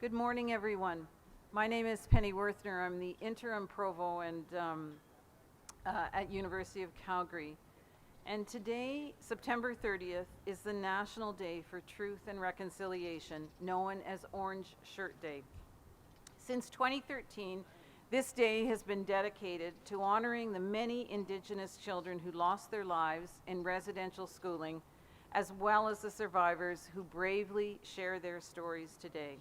Good morning, everyone. My name is Penny Werthner. I'm the interim provo and at University of Calgary. And today, September 30th, is the National Day for Truth and Reconciliation, known as Orange Shirt Day. Since 2013, this day has been dedicated to honoring the many Indigenous children who lost their lives in residential schooling, as well as the survivors who bravely share their stories today.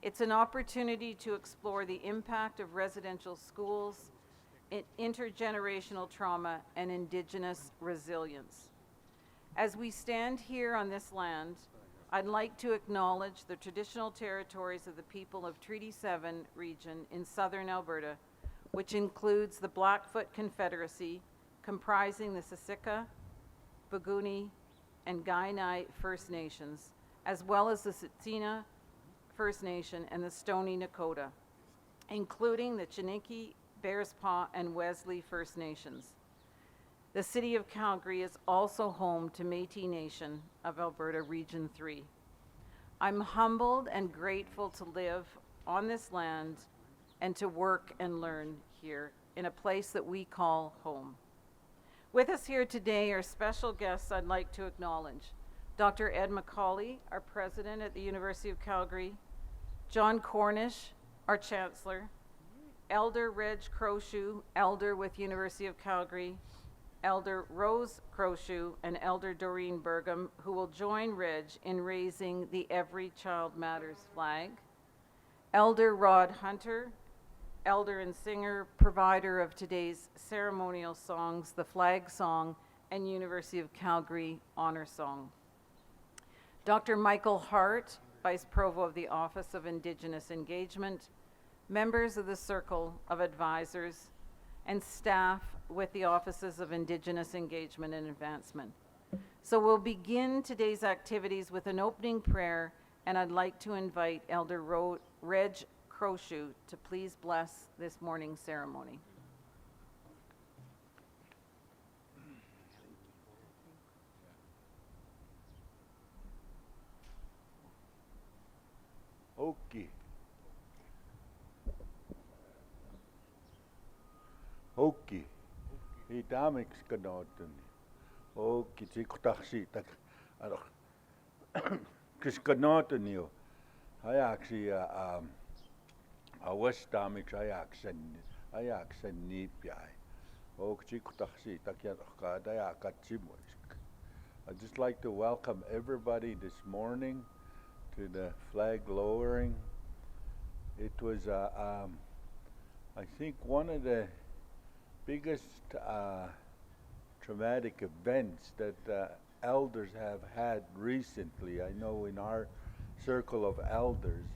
It's an opportunity to explore the impact of residential schools, intergenerational trauma, and Indigenous resilience. As we stand here on this land, I'd like to acknowledge the traditional territories of the people of Treaty 7 region in southern Alberta, which includes the Blackfoot Confederacy, comprising the Siksika, Buguni, and Kainai First Nations, as well as the Tsuut'ina First Nation and the Stoney Nakoda, including the Chiniki, Bearspaw, and Wesley First Nations. The City of Calgary is also home to Métis Nation of Alberta Region 3. I'm humbled and grateful to live on this land and to work and learn here in a place that we call home. With us here today are special guests I'd like to acknowledge. Dr. Ed McCauley, our president at the University of Calgary, John Cornish, our chancellor, Elder Reg Crowshoe, elder with University of Calgary, Elder Rose Crowshoe, and Elder Doreen Burgum, who will join Reg in raising the Every Child Matters flag, Elder Rod Hunter, elder and singer, provider of today's ceremonial songs, the Flag Song and University of Calgary Honor Song. Dr. Michael Hart, Vice Provo of the Office of Indigenous Engagement, members of the Circle of Advisors, and staff with the Offices of Indigenous Engagement and Advancement. So we'll begin today's activities with an opening prayer, and I'd like to invite Elder Reg Crowshoe to please bless this morning's ceremony. Okay. Okay. Itamix kanoton. Okay, tikutaxi tak. Alo. Kiskanoton yo. I actually I was damage I accent nipi. Okay, tikutaxi tak ya ka daya katsimois. I'd just like to welcome everybody this morning to the flag lowering. It was, I think, one of the biggest traumatic events that elders have had recently. I know in our circle of elders,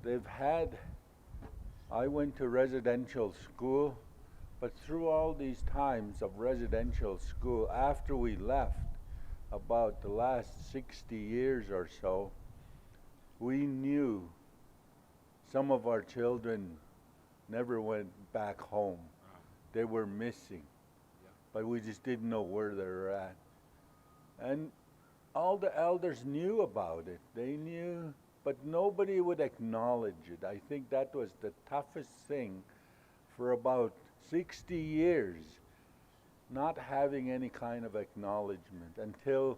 they've had, I went to residential school, but through all these times of residential school, after we left, about the last 60 years or so, we knew some of our children never went back home. They were missing, but we just didn't know where they were at. And all the elders knew about it. They knew, but nobody would acknowledge it. I think that was the toughest thing for about 60 years. Not having any kind of acknowledgement until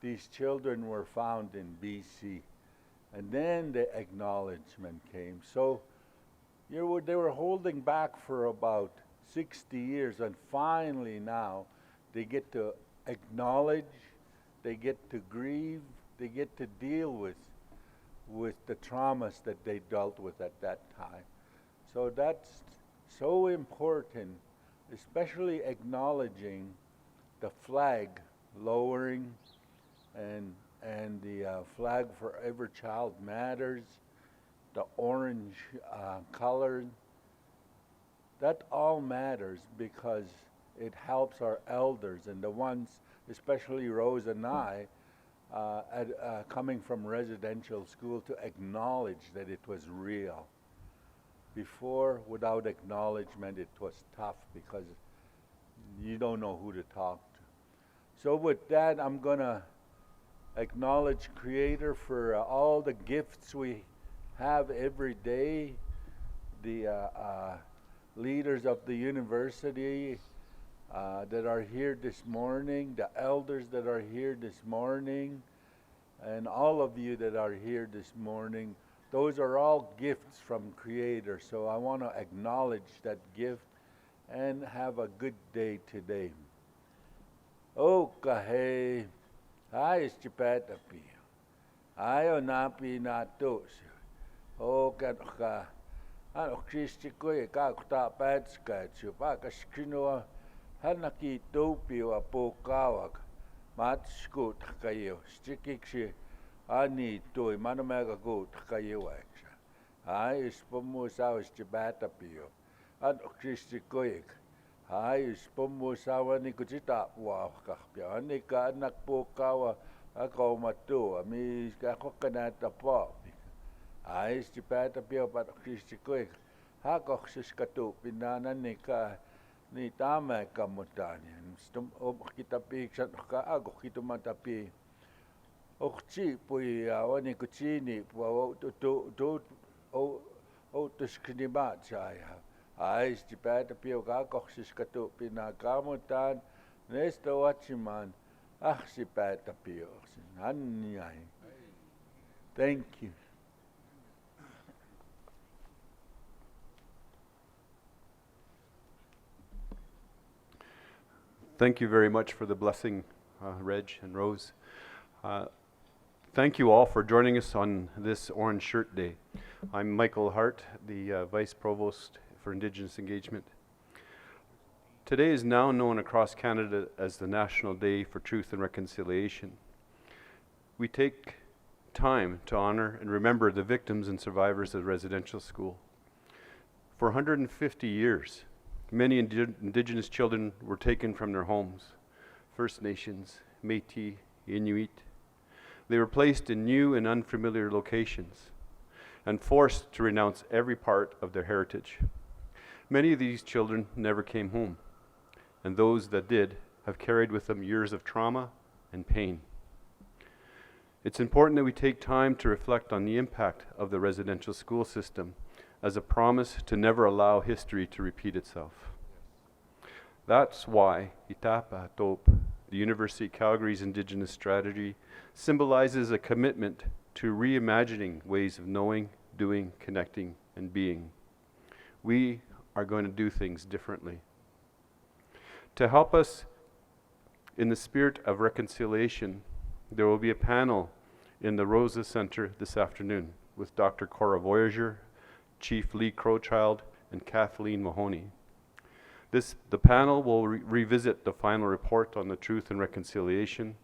these children were found in BC. And then the acknowledgement came. So they were holding back for about 60 years, and finally now they get to acknowledge, they get to grieve, they get to deal with the traumas that they dealt with at that time. So that's so important, especially acknowledging the flag lowering and the flag for Every Child Matters, the orange color. That all matters because it helps our elders and the ones, especially Rose and I, coming from residential school, to acknowledge that it was real. Before, without acknowledgement, it was tough because you don't know who to talk to. So with that, I'm going to acknowledge Creator for all the gifts we have every day, the leaders of the university that are here this morning, the elders that are here this morning, and all of you that are here this morning. Those are all gifts from Creator. So I want to acknowledge that gift and have a good day today. O kahe, ai stipetapi, ayo napi na tos, o katka, ano Christikoy kakta patskatsu, pakaskinoa, hanaki topi wa pokawak, matskut kayo, stikiksi, ani toy, manamaga goat kayo aksha. Ai spomusaw stipetapio, ano Christikoy. Hai spomusawa ni kucita wa kakpia ani ka anak po kawa ako matua mi ako kanata po ai stipata pio pat kristikoy hako siskatu pinana ni ka ni tama kamutani stum kita piksan ka ako kita matapi okchi pui awani kuchini po to o tuskiniba chaya. Ai stipata pio kakoksis katu pinakamutan nesta wachiman stipata pio anyai. Thank you. Thank you very much for the blessing, Reg and Rose. Thank you all for joining us on this Orange Shirt Day. I'm Michael Hart, the Vice Provost for Indigenous Engagement. Today is now known across Canada as the National Day for Truth and Reconciliation. We take time to honor and remember the victims and survivors of residential school. For 150 years, many Indigenous children were taken from their homes, First Nations, Métis, Inuit. They were placed in new and unfamiliar locations and forced to renounce every part of their heritage. Many of these children never came home, and those that did have carried with them years of trauma and pain. It's important that we take time to reflect on the impact of the residential school system as a promise to never allow history to repeat itself. That's why Itapa Top, the University of Calgary's Indigenous strategy, symbolizes a commitment to reimagining ways of knowing, doing, connecting, and being. We are going to do things differently. To help us in the spirit of reconciliation, there will be a panel in the Rosa Center this afternoon with Dr. Cora Voyager, Chief Lee Crowchild, and Kathleen Mahoney. The panel will revisit the final report on the Truth and Reconciliation,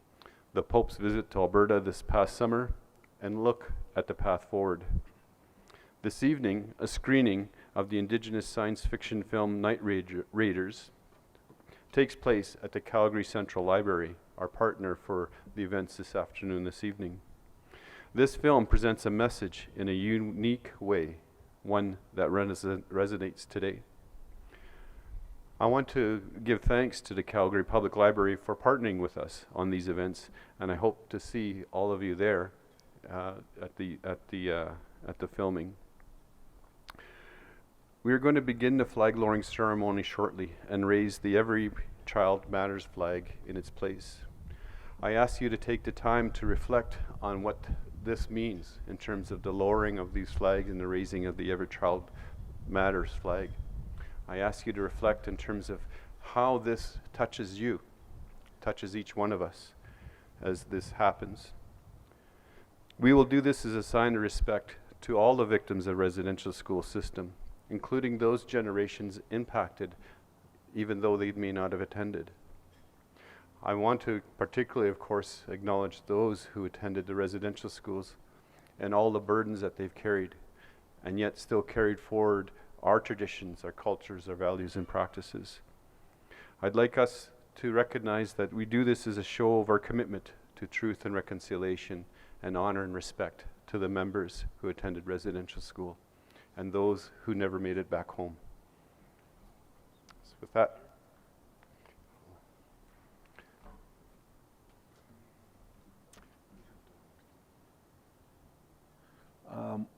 the Pope's visit to Alberta this past summer, and look at the path forward. This evening, a screening of the Indigenous science fiction film Night Raiders takes place at the Calgary Central Library, our partner for the events this evening. This film presents a message in a unique way, one that resonates today. I want to give thanks to the Calgary Public Library for partnering with us on these events, and I hope to see all of you there at the filming. We are going to begin the flag lowering ceremony shortly and raise the Every Child Matters flag in its place. I ask you to take the time to reflect on what this means in terms of the lowering of these flags and the raising of the Every Child Matters flag. I ask you to reflect in terms of how this touches you, touches each one of us as this happens. We will do this as a sign of respect to all the victims of residential school system, including those generations impacted, even though they may not have attended. I want to particularly, of course, acknowledge those who attended the residential schools and all the burdens that they've carried, and yet still carried forward our traditions, our cultures, our values and practices. I'd like us to recognize that we do this as a show of our commitment to truth and reconciliation and honor and respect to the members who attended residential school and those who never made it back home. So with that,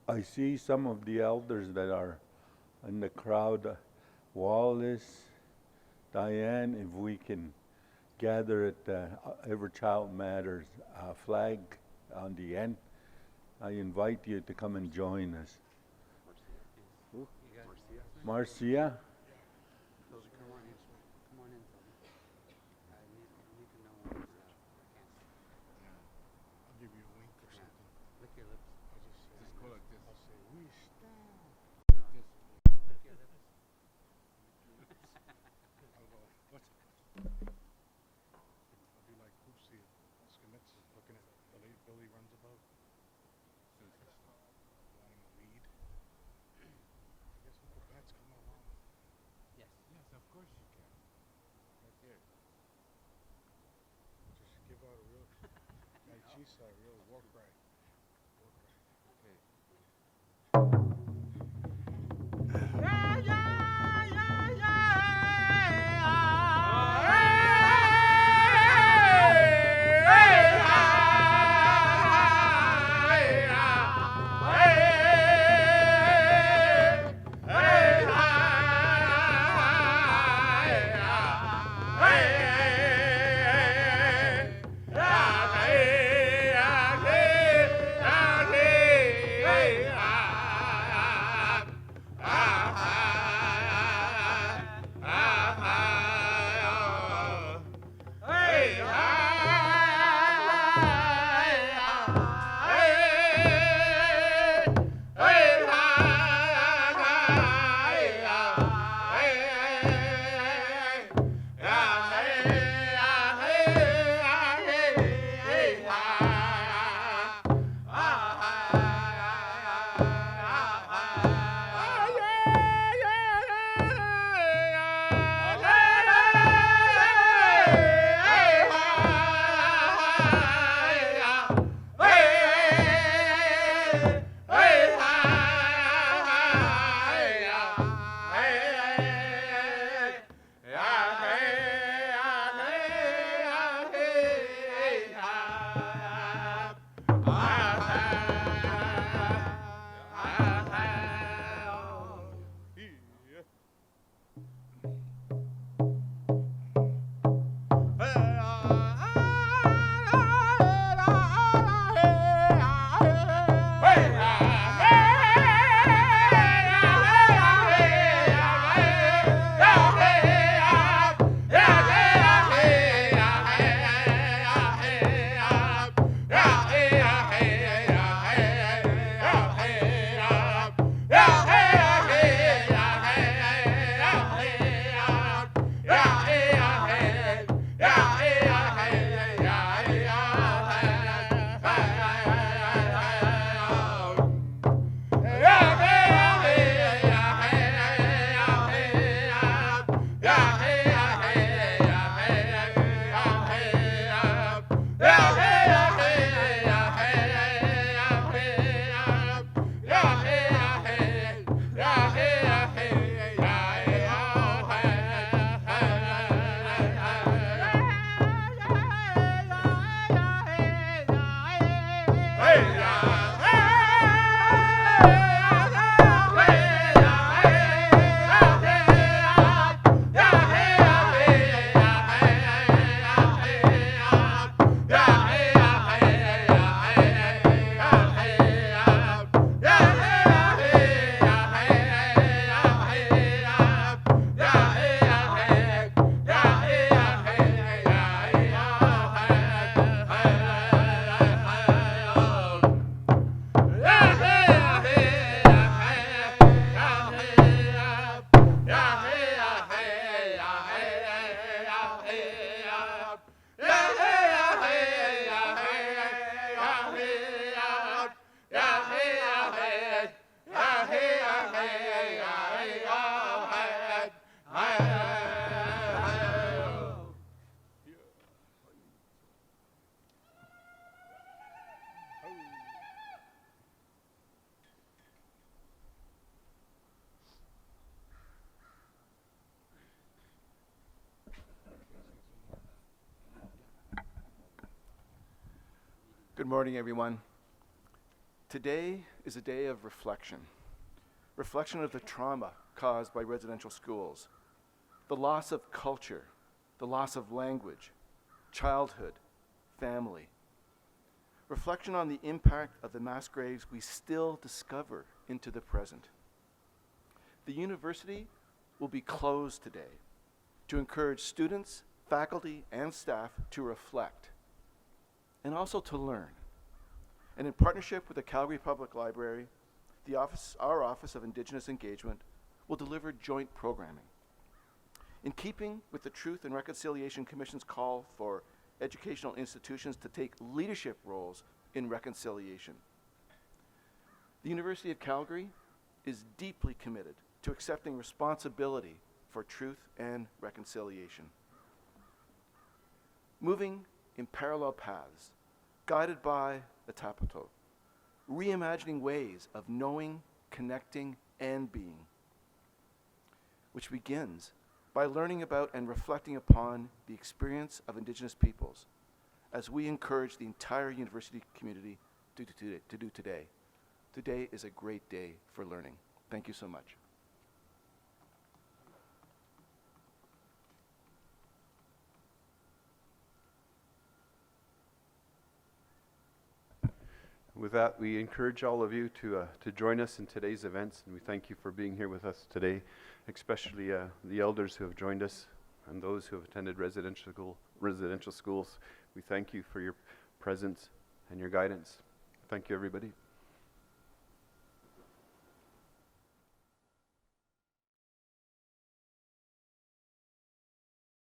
I see some of the elders that are in the crowd. Wallace, Diane, if we can gather at the Every Child Matters flag on the end, I invite you to come and join us. Marcia? Good morning, everyone. Today is a day of reflection. Reflection of the trauma caused by residential schools, the loss of culture, the loss of language, childhood, family. Reflection on the impact of the mass graves we still discover into the present. The university will be closed today to encourage students, faculty, and staff to reflect and also to learn. And in partnership with the Calgary Public Library, our Office of Indigenous Engagement will deliver joint programming. In keeping with the Truth and Reconciliation Commission's call for educational institutions to take leadership roles in reconciliation, the University of Calgary is deeply committed to accepting responsibility for truth and reconciliation. Moving in parallel paths, guided by the Tapato, reimagining ways of knowing, connecting, and being, which begins by learning about and reflecting upon the experience of Indigenous peoples as we encourage the entire university community to do today. Today is a great day for learning. Thank you so much. With that, we encourage all of you to join us in today's events, and we thank you for being here with us today, especially the elders who have joined us and those who have attended residential schools. We thank you for your presence and your guidance. Thank you, everybody.